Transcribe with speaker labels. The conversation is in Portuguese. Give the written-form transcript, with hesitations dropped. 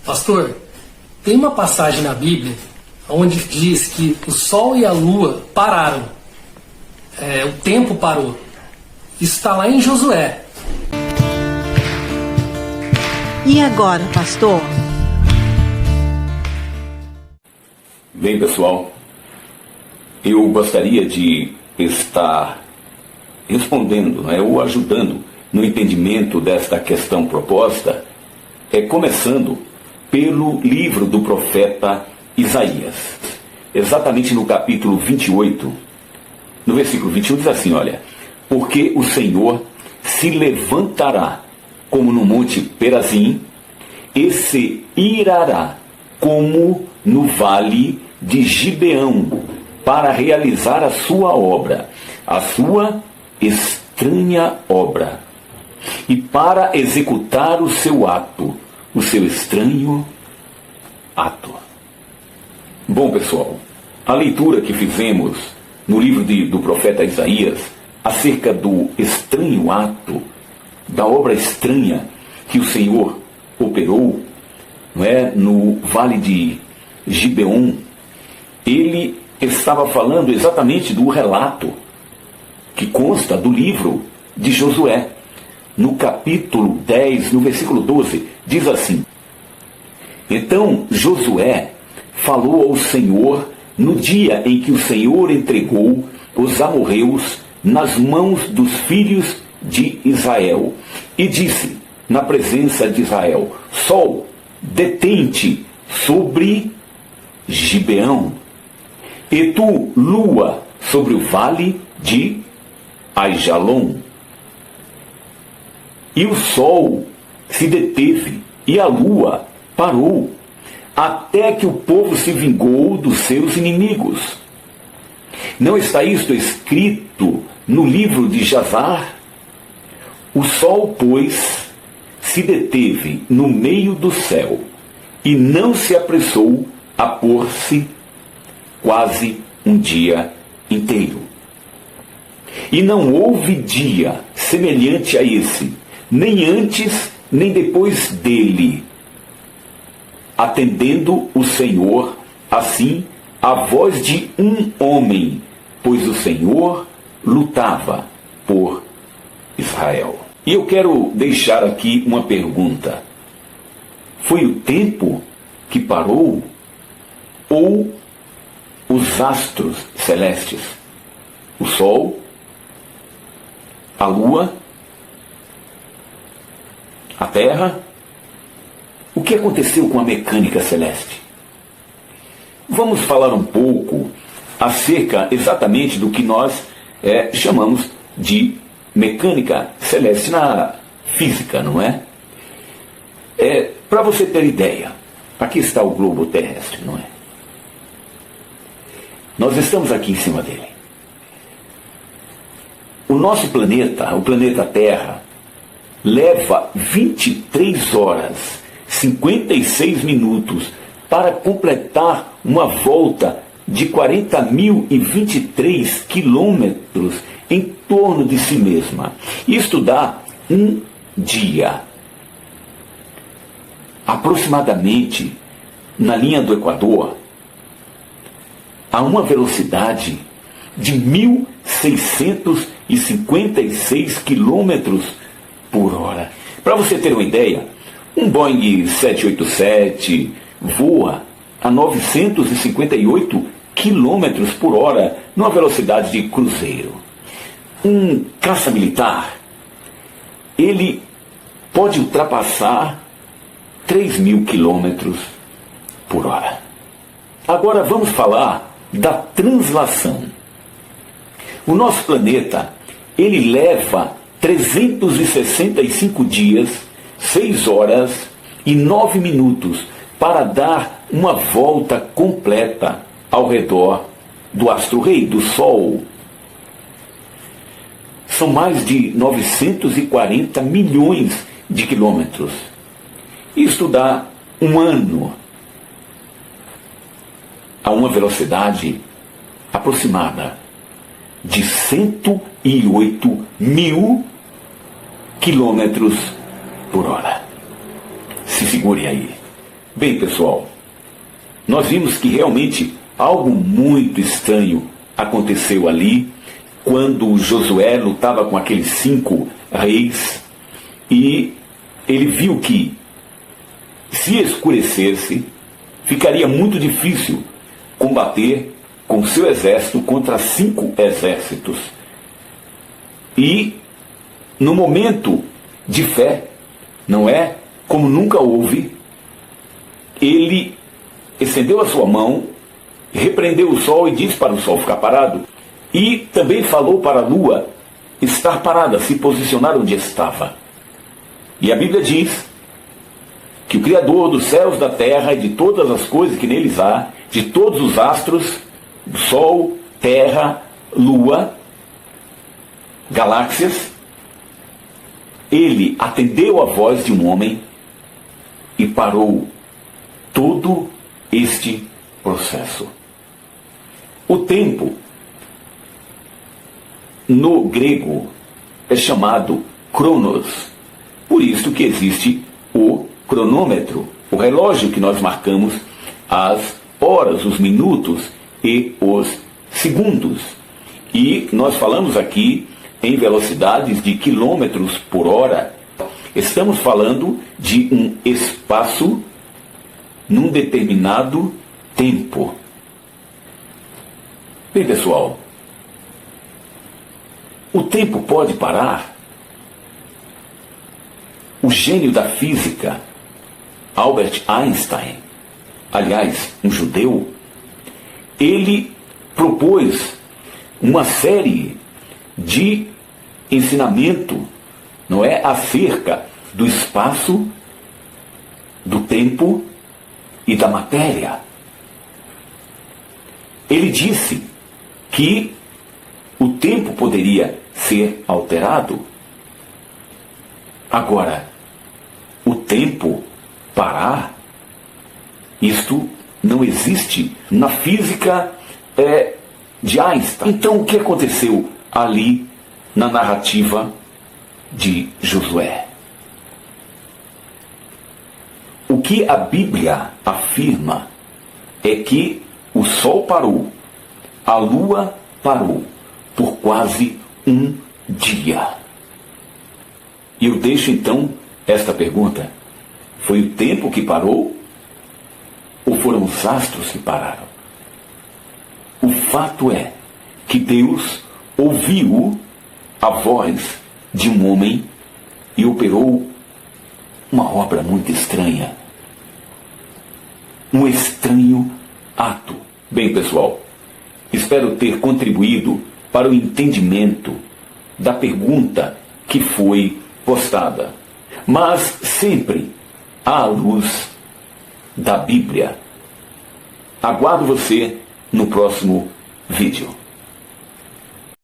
Speaker 1: Pastor, tem uma passagem na Bíblia onde diz que o Sol e a Lua pararam. O tempo parou. Isso está lá em Josué.
Speaker 2: E agora, pastor?
Speaker 3: Bem, pessoal, eu gostaria de estar respondendo, ou ajudando no entendimento desta questão proposta, começando pelo livro do profeta Isaías. Exatamente no capítulo 28, no versículo 21, diz assim, olha: porque o Senhor se levantará como no monte Perazim, e se irará como no vale de Gibeão, para realizar a sua obra, a sua estranha obra, e para executar o seu ato, o seu estranho ato. Bom, pessoal, a leitura que fizemos no livro do profeta Isaías acerca do estranho ato, da obra estranha que o Senhor operou, no vale de Gibeon, ele estava falando exatamente do relato que consta do livro de Josué. No capítulo 10, no versículo 12, diz assim: então Josué falou ao Senhor no dia em que o Senhor entregou os amorreus nas mãos dos filhos de Israel, e disse na presença de Israel: Sol, detente sobre Gibeão, e tu, lua, sobre o vale de Aijalon. E o sol se deteve, e a lua parou, até que o povo se vingou dos seus inimigos. Não está isto escrito no livro de Jazar? O sol, pois, se deteve no meio do céu, e não se apressou a pôr-se quase um dia inteiro. E não houve dia semelhante a esse, nem antes, nem depois dele, atendendo o Senhor, assim, a voz de um homem, pois o Senhor lutava por Israel. E eu quero deixar aqui uma pergunta: foi o tempo que parou, ou os astros celestes? O sol, a lua, a terra? O que aconteceu com a mecânica celeste? Vamos falar um pouco acerca exatamente do que nós chamamos de mecânica celeste na física, não é? Para você ter ideia, aqui está o globo terrestre, não é? Nós estamos aqui em cima dele. O nosso planeta, o planeta Terra, leva 23 horas, 56 minutos para completar uma volta de 40.023 quilômetros em torno de si mesma. Isto dá um dia. Aproximadamente, na linha do Equador, a uma velocidade de 1.656 quilômetros por hora. Para você ter uma ideia, um Boeing 787 voa a 958 quilômetros por hora numa velocidade de cruzeiro. Um caça militar, ele pode ultrapassar 3.000 quilômetros por hora. Agora vamos falar da translação. O nosso planeta, ele leva 365 dias, 6 horas e 9 minutos para dar uma volta completa ao redor do astro-rei, do Sol. São mais de 940 milhões de quilômetros. Isto dá um ano a uma velocidade aproximada de 108 mil quilômetros por hora. Se segure aí. Bem, pessoal, nós vimos que realmente algo muito estranho aconteceu ali, quando Josué lutava com aqueles 5 reis, e ele viu que, se escurecesse, ficaria muito difícil combater com seu exército contra 5 exércitos. E, no momento de fé, não é? Como nunca houve, ele estendeu a sua mão, repreendeu o sol e disse para o sol ficar parado. E também falou para a lua estar parada, se posicionar onde estava. E a Bíblia diz que o Criador dos céus, da terra e de todas as coisas que neles há, de todos os astros, sol, terra, lua, galáxias, ele atendeu a voz de um homem e parou todo este processo. O tempo, no grego, é chamado cronos. Por isso que existe o cronômetro, o relógio que nós marcamos as horas, os minutos e os segundos. E nós falamos aqui em velocidades de quilômetros por hora. Estamos falando de um espaço num determinado tempo. Bem, pessoal, o tempo pode parar? O gênio da física, Albert Einstein, aliás, um judeu, ele propôs uma série de ensinamento, não é, acerca do espaço, do tempo e da matéria. Ele disse que o tempo poderia ser alterado. Agora, o tempo parar, isto não existe na física de Einstein. Então, o que aconteceu ali na narrativa de Josué? O que a Bíblia afirma é que o sol parou, a lua parou por quase um dia. E eu deixo então esta pergunta: foi o tempo que parou ou foram os astros que pararam? O fato é que Deus ouviu a voz de um homem e operou uma obra muito estranha. Um estranho ato. Bem, pessoal, espero ter contribuído para o entendimento da pergunta que foi postada, mas sempre à luz da Bíblia. Aguardo você no próximo vídeo.